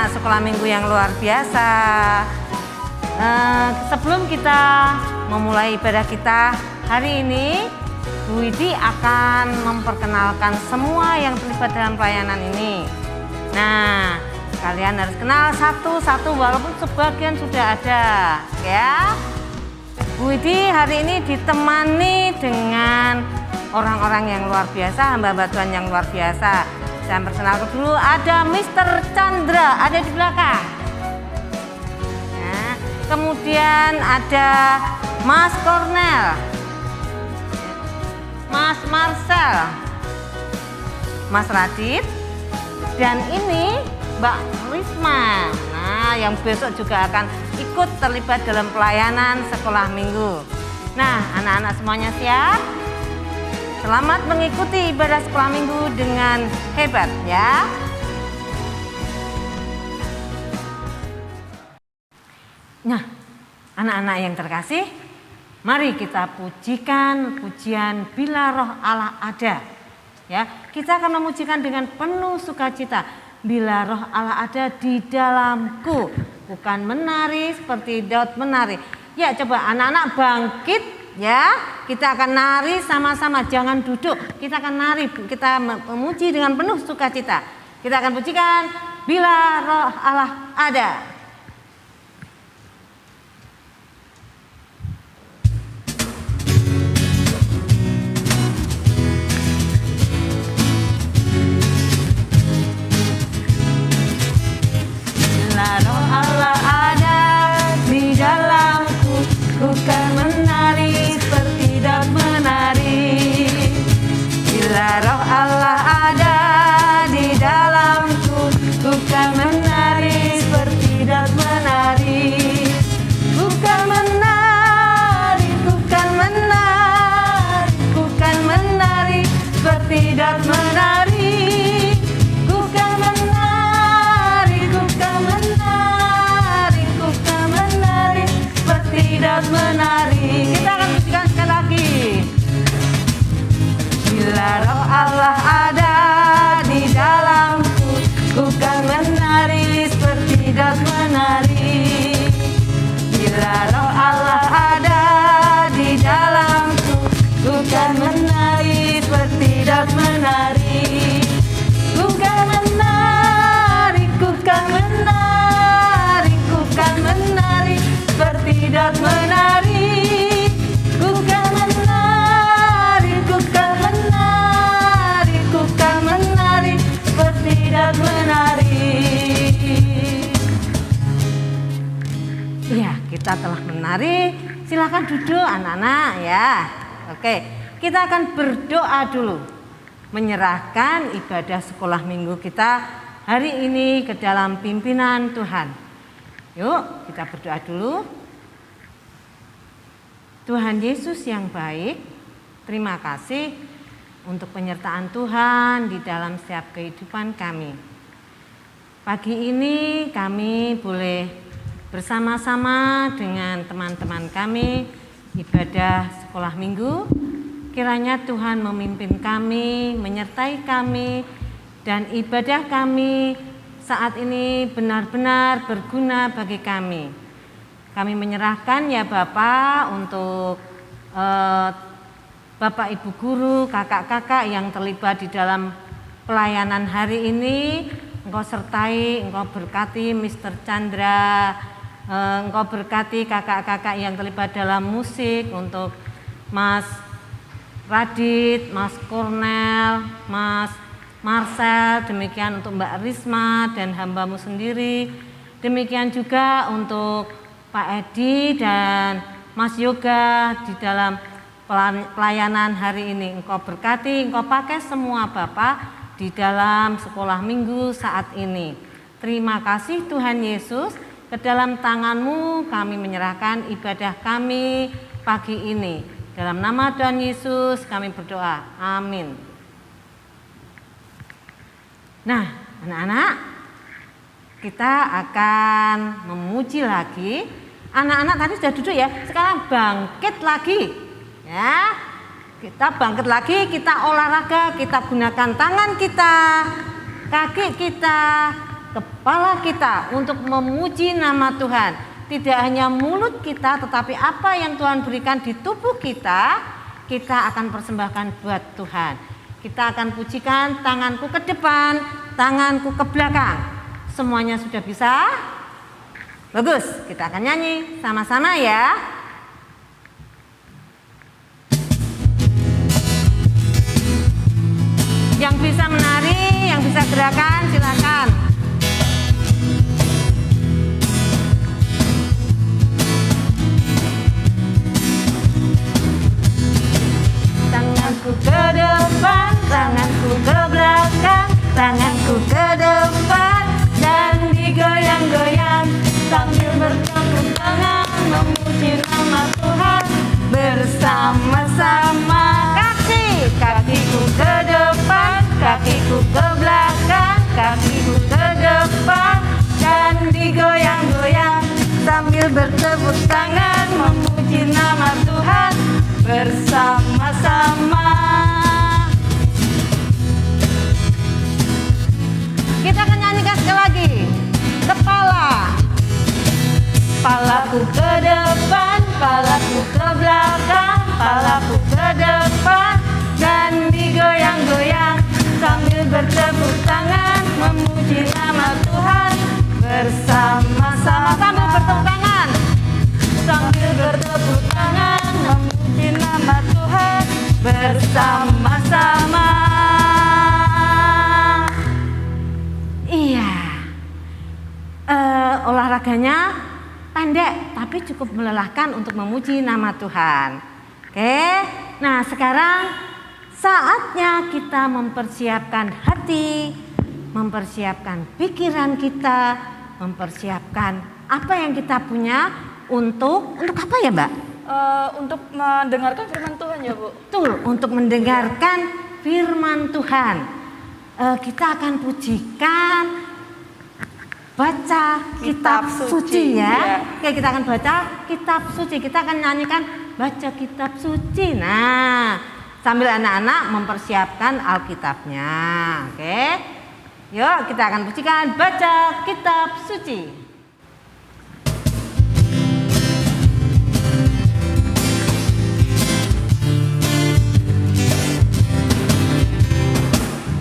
anak-anak sekolah minggu yang luar biasa. Sebelum kita memulai ibadah kita hari ini, Bu Widi akan memperkenalkan semua yang terlibat dalam pelayanan ini. Nah, kalian harus kenal satu-satu walaupun sebagian sudah ada, ya. Bu Widi hari ini ditemani dengan orang-orang yang luar biasa, hamba-hamba Tuhan yang luar biasa. Saya perkenalkan dulu, ada Mr. Chandra, ada di belakang. Nah, kemudian ada Mas Cornel, Mas Marcel, Mas Radit, dan ini Mbak Risma. Nah, yang besok juga akan ikut terlibat dalam pelayanan sekolah minggu. Nah, anak-anak semuanya siap? Selamat mengikuti ibadah sekolah minggu dengan hebat ya. Nah, anak-anak yang terkasih, mari kita pujikan pujian Bila Roh Allah Ada. Ya, kita akan memujikan dengan penuh sukacita. Bila Roh Allah ada di dalamku, bukan menari seperti Daud menari. Ya, coba anak-anak bangkit ya. Kita akan nari sama-sama, jangan duduk. Kita akan nari, kita memuji dengan penuh sukacita. Kita akan pujikan Bila Roh Allah Ada. Roh Allah ada di dalamku, bukan menari seperti Daud menari. Bila Roh Allah ada di dalamku, bukan menari seperti Daud menari. Bukan menari, bukan menari, bukan menari seperti Daud menari. Daud menari. Kita akan pujikan sekali lagi. Bila Roh Allah ada di dalamku, bukan menari seperti Daud menari. Bila Roh Allah ada di dalamku, bukan menari seperti Daud menari. Bukan menari, bukan menari, bukan menari seperti Daud menari. Bukan menari, bukan menari, bukan menari seperti Daud menari. Iya, kita telah menari. Silakan duduk anak-anak ya. Oke, kita akan berdoa dulu, menyerahkan ibadah sekolah minggu kita hari ini ke dalam pimpinan Tuhan. Yuk, kita berdoa dulu. Tuhan Yesus yang baik, terima kasih untuk penyertaan Tuhan di dalam setiap kehidupan kami. Pagi ini kami boleh bersama-sama dengan teman-teman kami ibadah sekolah minggu. Kiranya Tuhan memimpin kami, menyertai kami, dan ibadah kami saat ini benar-benar berguna bagi kami. Kami menyerahkan ya Bapak untuk Bapak Ibu Guru, kakak-kakak yang terlibat di dalam pelayanan hari ini. Engkau sertai, Engkau berkati Mr. Chandra, Engkau berkati kakak-kakak yang terlibat dalam musik, untuk Mas Radit, Mas Cornel, Mas Marcel, demikian untuk Mbak Risma dan hambamu sendiri. Demikian juga untuk Pak Edi dan Mas Yoga di dalam pelayanan hari ini. Engkau berkati, Engkau pakai semua Bapak di dalam sekolah minggu saat ini. Terima kasih Tuhan Yesus, ke dalam tangan-Mu kami menyerahkan ibadah kami pagi ini. Dalam nama Tuhan Yesus kami berdoa, amin. Nah anak-anak, kita akan memuji lagi. Anak-anak tadi sudah duduk ya, sekarang bangkit lagi ya. Kita bangkit lagi, kita olahraga, kita gunakan tangan kita, kaki kita, kepala kita untuk memuji nama Tuhan. Tidak hanya mulut kita, tetapi apa yang Tuhan berikan di tubuh kita, kita akan persembahkan buat Tuhan. Kita akan pujikan tanganku ke depan, tanganku ke belakang. Semuanya sudah bisa? Bagus, kita akan nyanyi sama-sama ya. Yang bisa menari, yang bisa gerakan, silakan. Tanganku ke depan, tanganku ke belakang, tanganku ke depan dan digoyang-goyang sambil bertepuk tangan memuji nama Tuhan bersama-sama. Kakiku ke depan, kakiku ke belakang, kakiku ke depan dan digoyang-goyang sambil bertepuk tangan memuji nama Tuhan bersama-sama. Kita akan nyanyikan sekali lagi. Kepalaku ke depan, kepalaku ke belakang, kepalaku ke depan dan digoyang-goyang sambil bertepuk tangan memuji nama Tuhan bersama-sama. Sambil bertepuk tangan, sambil bertepuk tangan memuji nama Tuhan bersama-sama. Iya, olahraganya pendek tapi cukup melelahkan untuk memuji nama Tuhan. Oke, nah sekarang saatnya kita mempersiapkan hati, mempersiapkan pikiran kita, mempersiapkan apa yang kita punya untuk apa ya, Mbak? Untuk mendengarkan firman Tuhan ya, Bu. Betul, untuk mendengarkan firman Tuhan. Kita akan pujikan, baca kitab suci ya. Oke, kita akan baca kitab suci. Kita akan nyanyikan baca kitab suci. Nah, sambil anak-anak mempersiapkan Alkitabnya. Oke. Yuk, kita akan pujikan baca kitab suci.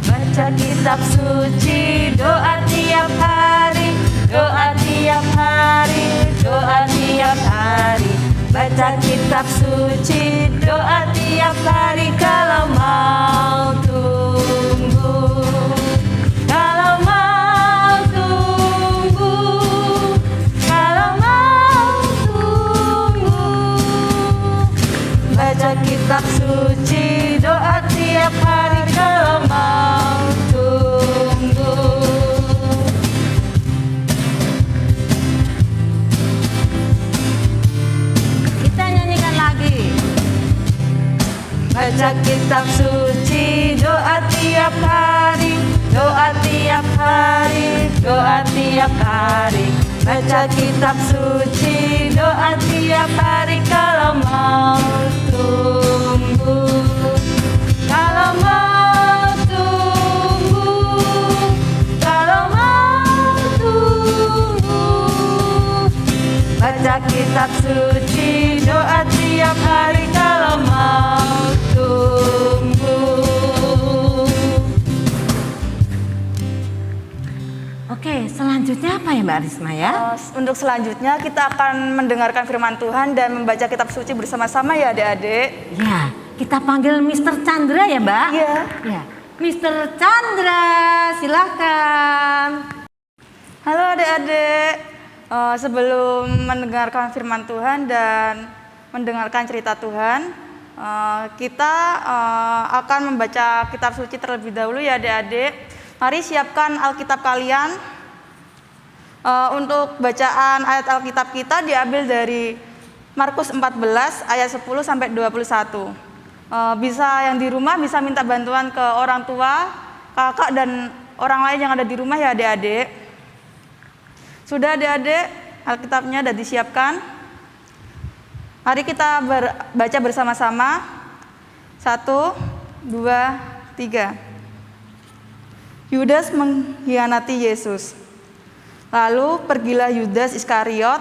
Baca kitab suci, doa tiap hari, doa tiap hari, doa tiap hari. Baca kitab suci, doa tiap hari kalau mau tunggu. Kalau mau tunggu, kalau mau tunggu. Baca kitab suci, doa tiap hari kalau mau tunggu. Kita nyanyikan lagi. Baca kitab suci, doa tiap hari, doa tiap hari, doa tiap hari. Baca kitab suci, doa tiap hari kalau mau tunggu. Kalau mau tunggu, kalau mau tunggu. Baca kitab suci, doa tiap hari kalau mau tunggu. Oke, selanjutnya apa ya Mbak Risma ya? Untuk selanjutnya kita akan mendengarkan firman Tuhan dan membaca kitab suci bersama-sama ya adik-adik. Ya, kita panggil Mr. Chandra ya Mbak? Iya. Ya, Mr. Chandra, silakan. Halo adik-adik. Sebelum mendengarkan firman Tuhan dan mendengarkan cerita Tuhan, kita akan membaca kitab suci terlebih dahulu ya adik-adik. Mari siapkan Alkitab kalian. Untuk bacaan ayat Alkitab kita diambil dari Markus 14 ayat 10 sampai 21. Bisa yang di rumah bisa minta bantuan ke orang tua, kakak dan orang lain yang ada di rumah ya adik-adik. Sudah adik-adik, Alkitabnya sudah disiapkan. Mari kita baca bersama-sama. 1, 2, 3. Yudas mengkhianati Yesus. Lalu pergilah Yudas Iskariot,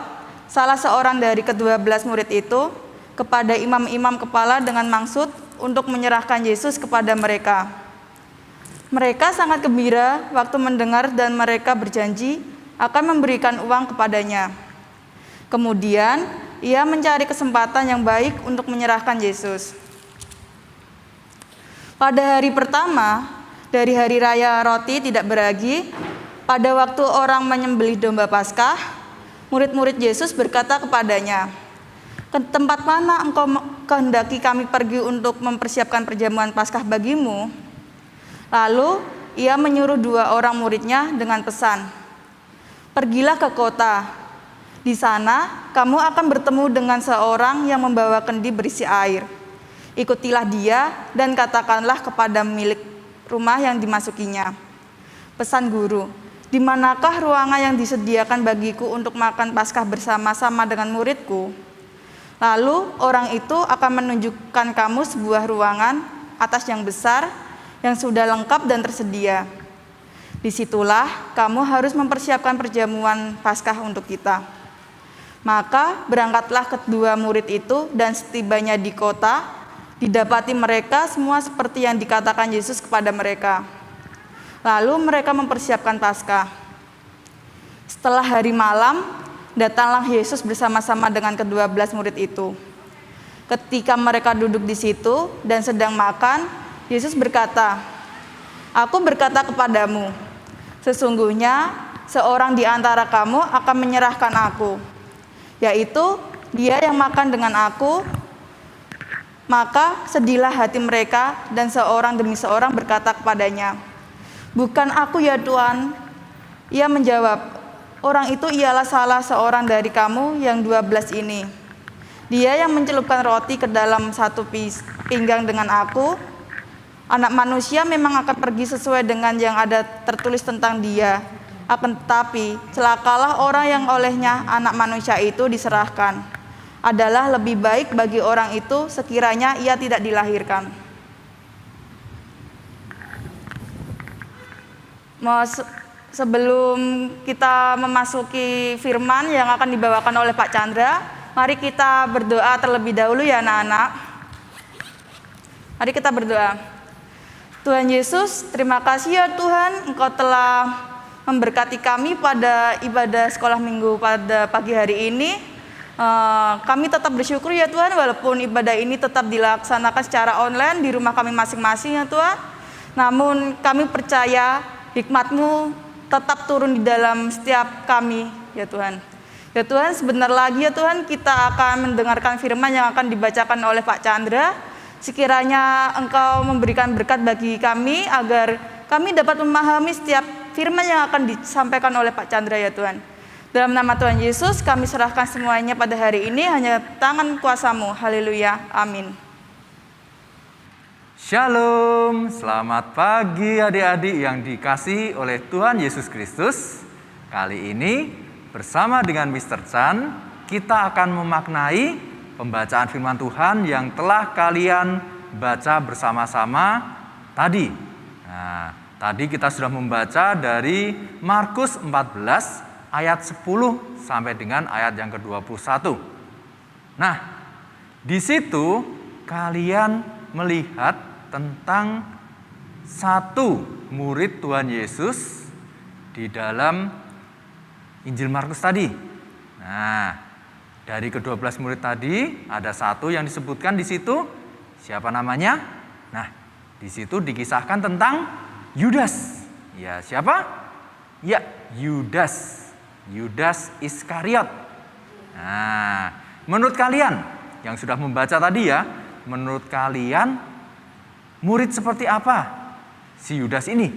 salah seorang dari ke-12 murid itu, kepada imam-imam kepala dengan maksud untuk menyerahkan Yesus kepada mereka. Mereka sangat gembira waktu mendengar dan mereka berjanji akan memberikan uang kepadanya. Kemudian ia mencari kesempatan yang baik untuk menyerahkan Yesus. Pada hari pertama dari hari raya roti tidak beragi, pada waktu orang menyembelih domba Paskah, murid-murid Yesus berkata kepadanya, "Ke tempat mana engkau kehendaki kami pergi untuk mempersiapkan perjamuan Paskah bagimu?" Lalu ia menyuruh 2 orang muridnya dengan pesan, "Pergilah ke kota. Di sana kamu akan bertemu dengan seorang yang membawa kendi berisi air. Ikutilah dia dan katakanlah kepada milik rumah yang dimasukinya, 'Pesan Guru, di manakah ruangan yang disediakan bagiku untuk makan Paskah bersama-sama dengan muridku?' Lalu orang itu akan menunjukkan kamu sebuah ruangan atas yang besar, yang sudah lengkap dan tersedia. Disitulah kamu harus mempersiapkan perjamuan Paskah untuk kita." Maka berangkatlah kedua murid itu, dan setibanya di kota, didapati mereka semua seperti yang dikatakan Yesus kepada mereka. Lalu mereka mempersiapkan Paskah. Setelah hari malam, datanglah Yesus bersama-sama dengan ke-12 murid itu. Ketika mereka duduk di situ dan sedang makan, Yesus berkata, "Aku berkata kepadamu, sesungguhnya seorang di antara kamu akan menyerahkan aku, yaitu dia yang makan dengan aku." Maka sedihlah hati mereka, dan seorang demi seorang berkata kepadanya, "Bukan aku ya Tuhan." Ia menjawab, "Orang itu ialah salah seorang dari kamu yang 12 ini. Dia yang mencelupkan roti ke dalam satu pinggang dengan aku. Anak manusia memang akan pergi sesuai dengan yang ada tertulis tentang dia. Akan tetapi celakalah orang yang olehnya anak manusia itu diserahkan. Adalah lebih baik bagi orang itu sekiranya ia tidak dilahirkan." Sebelum kita memasuki firman yang akan dibawakan oleh Pak Chandra, mari kita berdoa terlebih dahulu ya anak-anak. Mari kita berdoa. Tuhan Yesus, terima kasih ya Tuhan, Engkau telah memberkati kami pada ibadah sekolah minggu pada pagi hari ini. Kami tetap bersyukur ya Tuhan, walaupun ibadah ini tetap dilaksanakan secara online di rumah kami masing-masing ya Tuhan. Namun kami percaya hikmat-Mu tetap turun di dalam setiap kami ya Tuhan. Ya Tuhan, sebentar lagi ya Tuhan kita akan mendengarkan firman yang akan dibacakan oleh Pak Chandra. Sekiranya Engkau memberikan berkat bagi kami agar kami dapat memahami setiap firman yang akan disampaikan oleh Pak Chandra ya Tuhan. Dalam nama Tuhan Yesus kami serahkan semuanya pada hari ini hanya tangan kuasa-Mu. Haleluya. Amin. Shalom, selamat pagi adik-adik yang dikasihi oleh Tuhan Yesus Kristus. Kali ini bersama dengan Mr. Chan kita akan memaknai pembacaan firman Tuhan yang telah kalian baca bersama-sama tadi. Nah, tadi kita sudah membaca dari Markus 14 ayat 10 sampai dengan ayat yang ke-21. Nah, di situ kalian melihat tentang satu murid Tuhan Yesus di dalam Injil Markus tadi. Nah, dari ke-12 murid tadi ada satu yang disebutkan di situ. Siapa namanya? Nah, di situ dikisahkan tentang Yudas. Ya, siapa? Ya, Yudas. Yudas Iskariot. Nah, menurut kalian yang sudah membaca tadi ya, menurut kalian murid seperti apa si Yudas ini?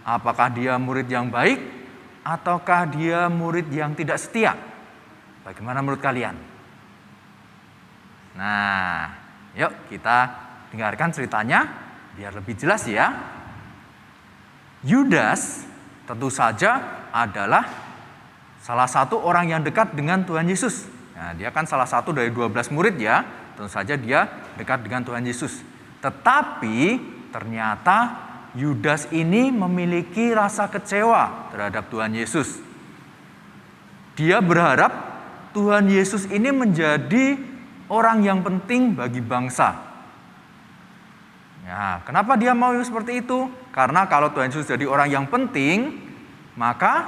Apakah dia murid yang baik ataukah dia murid yang tidak setia? Bagaimana menurut kalian? Nah, yuk kita dengarkan ceritanya biar lebih jelas ya. Yudas tentu saja adalah salah satu orang yang dekat dengan Tuhan Yesus. Nah, dia kan salah satu dari 12 murid ya. Tentu saja dia dekat dengan Tuhan Yesus. Tetapi ternyata Yudas ini memiliki rasa kecewa terhadap Tuhan Yesus. Dia berharap Tuhan Yesus ini menjadi orang yang penting bagi bangsa. Ya, kenapa dia mau seperti itu? Karena kalau Tuhan Yesus jadi orang yang penting, maka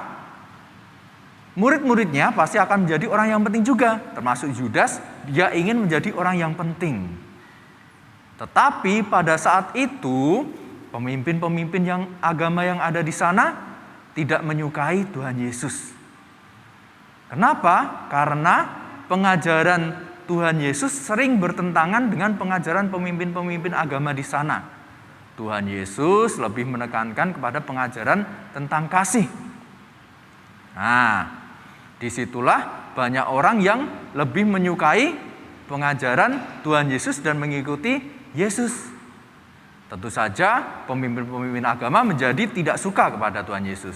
murid-muridnya pasti akan menjadi orang yang penting juga. Termasuk Yudas, dia ingin menjadi orang yang penting. Tetapi pada saat itu, pemimpin-pemimpin yang agama yang ada di sana tidak menyukai Tuhan Yesus. Kenapa? Karena pengajaran Tuhan Yesus sering bertentangan dengan pengajaran pemimpin-pemimpin agama di sana. Tuhan Yesus lebih menekankan kepada pengajaran tentang kasih. Nah, disitulah banyak orang yang lebih menyukai pengajaran Tuhan Yesus dan mengikuti Yesus. Tentu saja pemimpin-pemimpin agama menjadi tidak suka kepada Tuhan Yesus.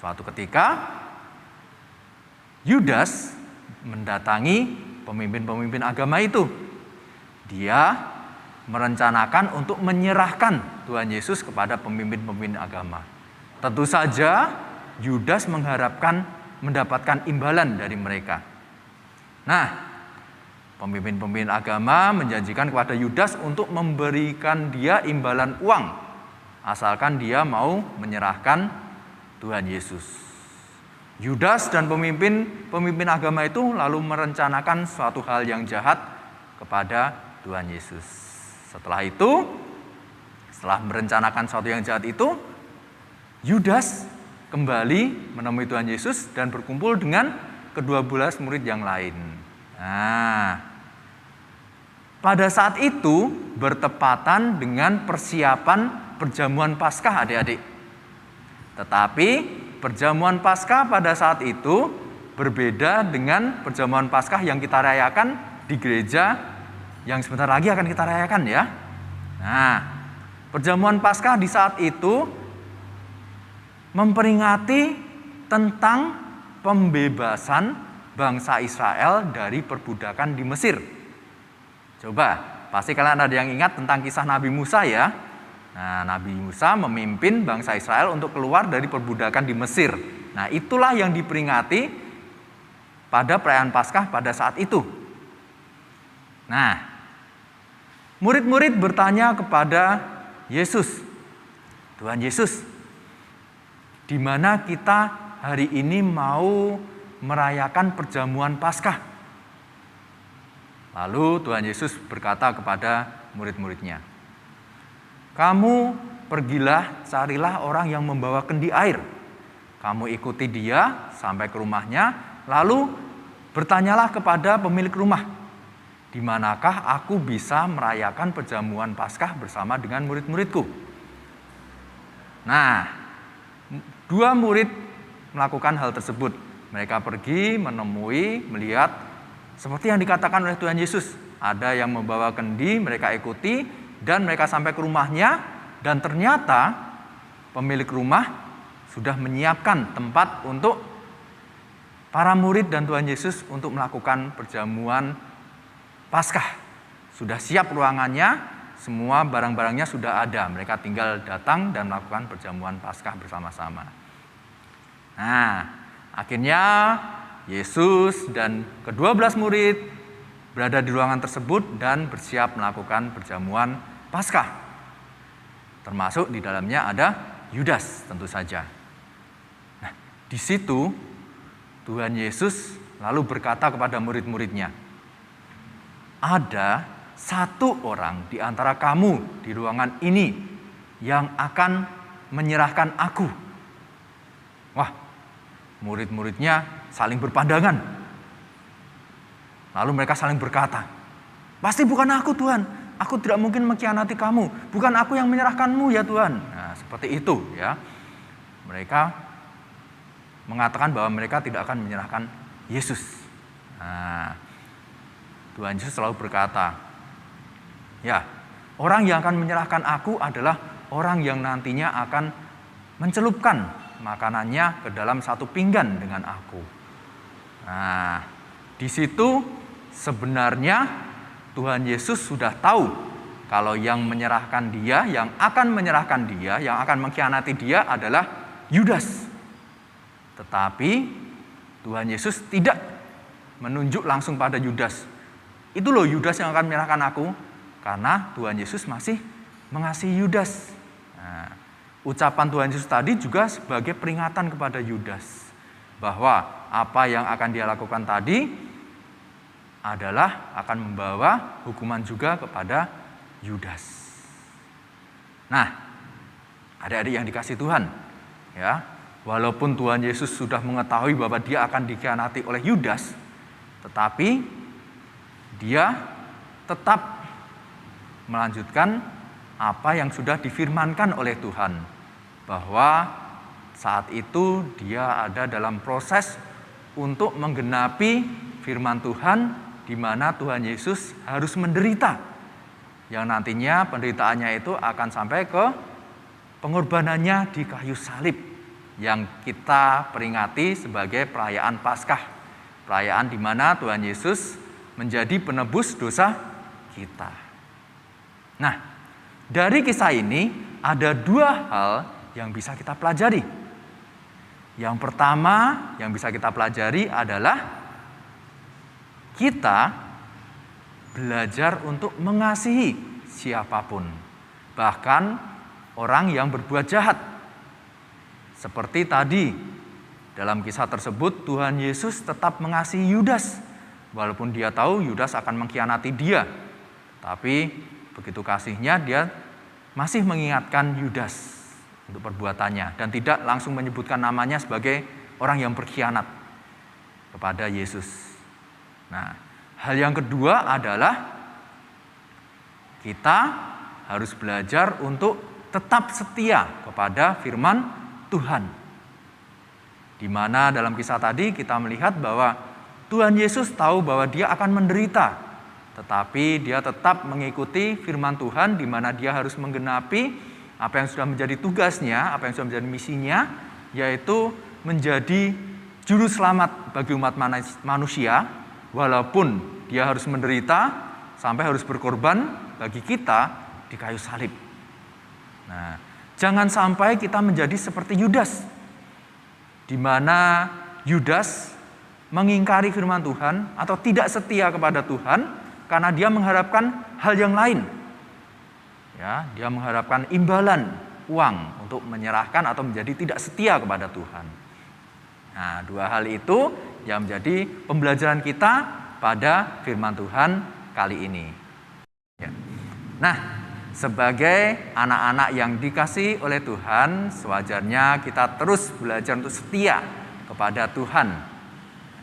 Suatu ketika Yudas mendatangi pemimpin-pemimpin agama itu. Dia merencanakan untuk menyerahkan Tuhan Yesus kepada pemimpin-pemimpin agama. Tentu saja Yudas mengharapkan mendapatkan imbalan dari mereka. Nah, pemimpin-pemimpin agama menjanjikan kepada Yudas untuk memberikan dia imbalan uang, asalkan dia mau menyerahkan Tuhan Yesus. Yudas dan pemimpin agama itu lalu merencanakan suatu hal yang jahat kepada Tuhan Yesus. Setelah merencanakan suatu yang jahat itu, Yudas kembali menemui Tuhan Yesus dan berkumpul dengan ke-12 murid yang lain. Nah, pada saat itu bertepatan dengan persiapan perjamuan Paskah, adik-adik. Tetapi perjamuan Paskah pada saat itu berbeda dengan perjamuan Paskah yang kita rayakan di gereja yang sebentar lagi akan kita rayakan ya. Nah, perjamuan Paskah di saat itu memperingati tentang pembebasan bangsa Israel dari perbudakan di Mesir. Coba, pasti kalian ada yang ingat tentang kisah Nabi Musa ya. Nah, Nabi Musa memimpin bangsa Israel untuk keluar dari perbudakan di Mesir. Nah, itulah yang diperingati pada perayaan Paskah pada saat itu. Nah, murid-murid bertanya kepada Yesus, Tuhan Yesus, di mana kita hari ini mau merayakan perjamuan Paskah? Lalu Tuhan Yesus berkata kepada murid-muridnya, kamu pergilah, carilah orang yang membawa kendi air. Kamu ikuti dia sampai ke rumahnya, lalu bertanyalah kepada pemilik rumah, di manakah aku bisa merayakan perjamuan Paskah bersama dengan murid-muridku? Nah, 2 murid melakukan hal tersebut. Mereka pergi menemui, melihat seperti yang dikatakan oleh Tuhan Yesus. Ada yang membawa kendi, mereka ikuti, dan mereka sampai ke rumahnya, dan ternyata pemilik rumah sudah menyiapkan tempat untuk para murid dan Tuhan Yesus untuk melakukan perjamuan Paskah. Sudah siap ruangannya, semua barang-barangnya sudah ada. Mereka tinggal datang dan melakukan perjamuan Paskah bersama-sama. Nah, akhirnya Yesus dan ke-12 murid berada di ruangan tersebut dan bersiap melakukan perjamuan Paskah. Termasuk di dalamnya ada Yudas tentu saja. Nah, di situ Tuhan Yesus lalu berkata kepada murid-muridnya, ada 1 orang di antara kamu di ruangan ini yang akan menyerahkan aku. Wah, murid-muridnya saling berpandangan. Lalu mereka saling berkata, pasti bukan aku Tuhan. Aku tidak mungkin mengkhianati kamu. Bukan aku yang menyerahkanmu ya Tuhan. Nah, seperti itu ya. Mereka mengatakan bahwa mereka tidak akan menyerahkan Yesus. Nah, Tuhan Yesus selalu berkata, ya, orang yang akan menyerahkan aku adalah orang yang nantinya akan mencelupkan makanannya ke dalam 1 pinggan dengan aku. Nah, di situ sebenarnya Tuhan Yesus sudah tahu kalau yang menyerahkan dia, yang akan menyerahkan dia, yang akan mengkhianati dia adalah Yudas. Tetapi Tuhan Yesus tidak menunjuk langsung pada Yudas. Itu loh Yudas yang akan menyerahkan aku, karena Tuhan Yesus masih mengasihi Yudas. Nah, ucapan Tuhan Yesus tadi juga sebagai peringatan kepada Yudas bahwa apa yang akan dia lakukan tadi adalah akan membawa hukuman juga kepada Yudas. Nah, adik-adik yang dikasihi Tuhan, ya, walaupun Tuhan Yesus sudah mengetahui bahwa dia akan dikhianati oleh Yudas, tetapi dia tetap melanjutkan apa yang sudah difirmankan oleh Tuhan, bahwa saat itu dia ada dalam proses untuk menggenapi firman Tuhan, di mana Tuhan Yesus harus menderita, yang nantinya penderitaannya itu akan sampai ke pengorbanannya di kayu salib, yang kita peringati sebagai perayaan Paskah, perayaan di mana Tuhan Yesus menjadi penebus dosa kita. Nah, dari kisah ini ada dua hal yang bisa kita pelajari. Yang pertama yang bisa kita pelajari adalah kita belajar untuk mengasihi siapapun, bahkan orang yang berbuat jahat. Seperti tadi dalam kisah tersebut, Tuhan Yesus tetap mengasihi Yudas, walaupun dia tahu Yudas akan mengkhianati dia. Tapi begitu kasihnya, dia masih mengingatkan Yudas untuk perbuatannya dan tidak langsung menyebutkan namanya sebagai orang yang berkhianat kepada Yesus. Nah, hal yang kedua adalah kita harus belajar untuk tetap setia kepada firman Tuhan. Di mana dalam kisah tadi kita melihat bahwa Tuhan Yesus tahu bahwa dia akan menderita, tetapi dia tetap mengikuti firman Tuhan, di mana dia harus menggenapi apa yang sudah menjadi tugasnya, apa yang sudah menjadi misinya, yaitu menjadi juru selamat bagi umat manusia, walaupun dia harus menderita sampai harus berkorban bagi kita di kayu salib. Nah, jangan sampai kita menjadi seperti Yudas, di mana Yudas mengingkari firman Tuhan atau tidak setia kepada Tuhan karena dia mengharapkan hal yang lain. Ya, dia mengharapkan imbalan uang untuk menyerahkan atau menjadi tidak setia kepada Tuhan. Nah, dua hal itu yang menjadi pembelajaran kita pada firman Tuhan kali ini. Ya. Nah, sebagai anak-anak yang dikasihi oleh Tuhan, sewajarnya kita terus belajar untuk setia kepada Tuhan.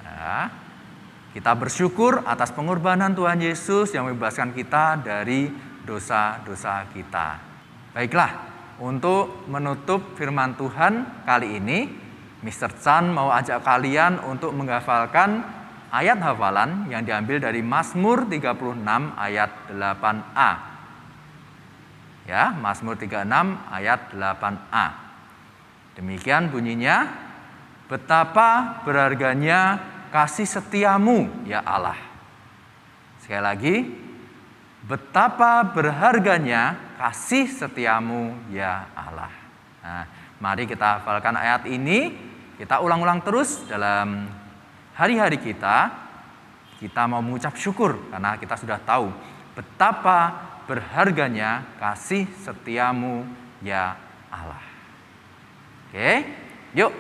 Ya. Kita bersyukur atas pengorbanan Tuhan Yesus yang membebaskan kita dari dosa-dosa kita. Baiklah, untuk menutup firman Tuhan kali ini, Mr. Chan mau ajak kalian untuk menghafalkan ayat hafalan yang diambil dari Mazmur 36 ayat 8a. Ya, Mazmur 36 ayat 8a. Demikian bunyinya, betapa berharganya kasih setiamu ya Allah. Sekali lagi, betapa berharganya kasih setiamu ya Allah. Nah, mari kita hafalkan ayat ini, kita ulang-ulang terus dalam hari-hari kita. Kita mau mengucap syukur karena kita sudah tahu betapa berharganya kasih setiamu ya Allah. Oke, yuk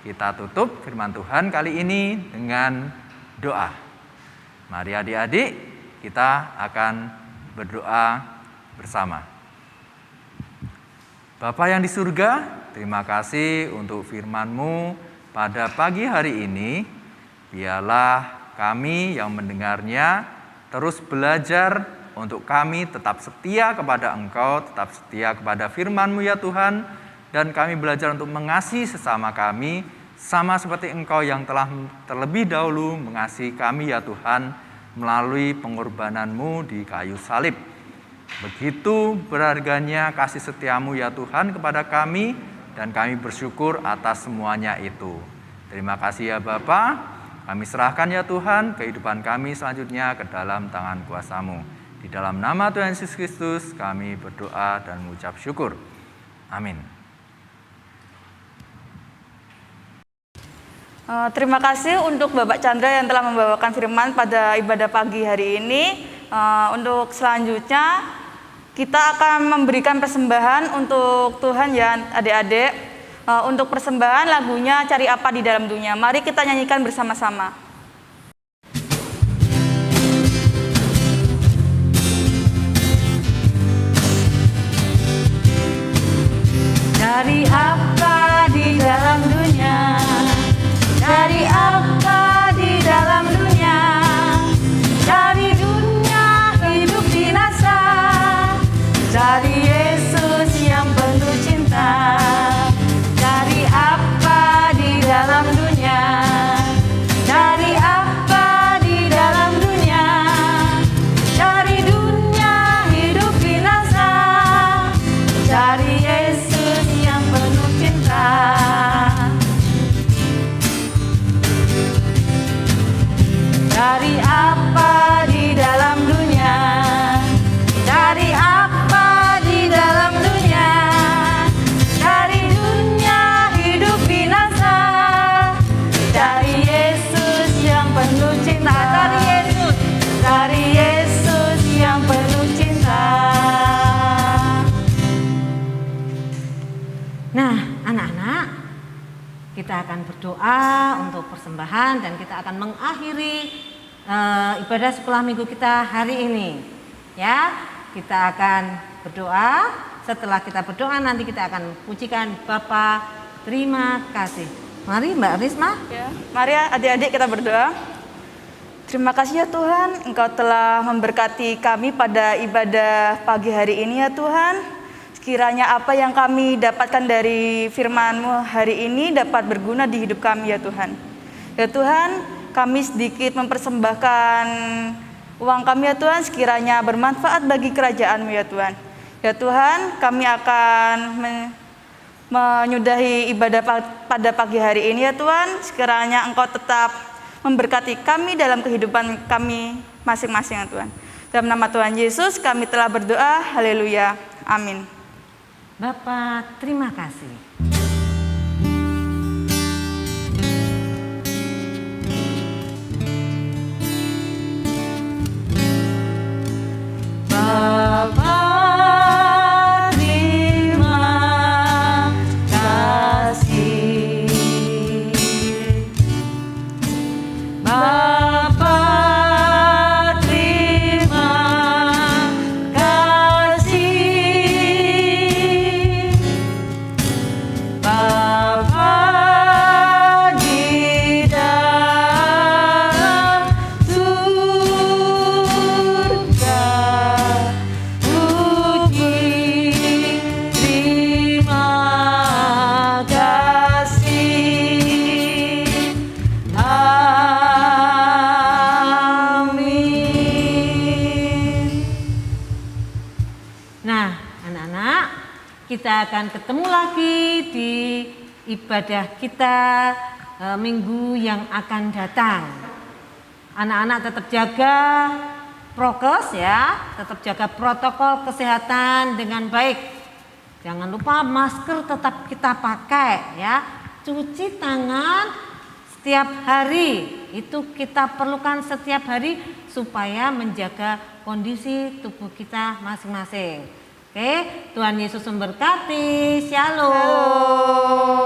kita tutup firman Tuhan kali ini dengan doa. Mari adik-adik, kita akan berdoa bersama. Bapa yang di surga, terima kasih untuk firman-Mu pada pagi hari ini. Biarlah kami yang mendengarnya terus belajar untuk kami tetap setia kepada Engkau, tetap setia kepada firman-Mu ya Tuhan, dan kami belajar untuk mengasihi sesama kami, sama seperti Engkau yang telah terlebih dahulu mengasihi kami ya Tuhan, melalui pengorbanan-Mu di kayu salib. Begitu berharganya kasih setiamu ya Tuhan kepada kami, dan kami bersyukur atas semuanya itu. Terima kasih ya Bapa, kami serahkan ya Tuhan kehidupan kami selanjutnya ke dalam tangan kuasa-Mu. Di dalam nama Tuhan Yesus Kristus kami berdoa dan mengucap syukur. Amin. Terima kasih untuk Bapak Chandra yang telah membawakan firman pada ibadah pagi hari ini. Untuk selanjutnya kita akan memberikan persembahan untuk Tuhan ya adik-adik. Untuk persembahan lagunya Cari Apa di Dalam Dunia. Mari kita nyanyikan bersama-sama. Cari apa di dalam dunia? Cari apa di dalam dunia? Cari dunia hidup binasa. Cari Yesus yang penuh cinta. Cari apa di dalam dunia? Cari apa di dalam dunia? Cari dunia hidup binasa. Cari Yesus yang penuh cinta. Cari apa di dalam dunia? Cari apa di dalam dunia? Cari dunia hidup binasa. Cari Yesus yang penuh cinta. Cari Yesus. Cari Yesus yang penuh cinta. Nah, anak-anak, kita akan berdoa untuk persembahan dan kita akan mengakhiri ibadah sekolah minggu kita hari ini. Ya, kita akan berdoa. Setelah kita berdoa nanti kita akan pujikan Bapa. Terima kasih. Mari Mbak Risma. Ya, mari adik-adik kita berdoa. Terima kasih ya Tuhan, Engkau telah memberkati kami pada ibadah pagi hari ini ya Tuhan. Sekiranya apa yang kami dapatkan dari firman-Mu hari ini dapat berguna di hidup kami ya Tuhan. Ya Tuhan, kami sedikit mempersembahkan uang kami ya Tuhan, sekiranya bermanfaat bagi kerajaan-Mu ya Tuhan. Ya Tuhan, kami akan menyudahi ibadah pada pagi hari ini ya Tuhan. Sekiranya Engkau tetap memberkati kami dalam kehidupan kami masing-masing ya Tuhan. Dalam nama Tuhan Yesus kami telah berdoa, haleluya, amin. Bapak, terima kasih. Bapak, terima kasih. Bapak, terima kasih. Bapa di dalam surga, puji terima kasih. Amin. Nah, anak-anak, kita akan ketemu lagi di ibadah kita minggu yang akan datang. Anak-anak tetap jaga prokes ya, tetap jaga protokol kesehatan dengan baik. Jangan lupa masker tetap kita pakai ya. Cuci tangan setiap hari, itu kita perlukan setiap hari supaya menjaga kondisi tubuh kita masing-masing. Oke, Tuhan Yesus memberkati. Shalom.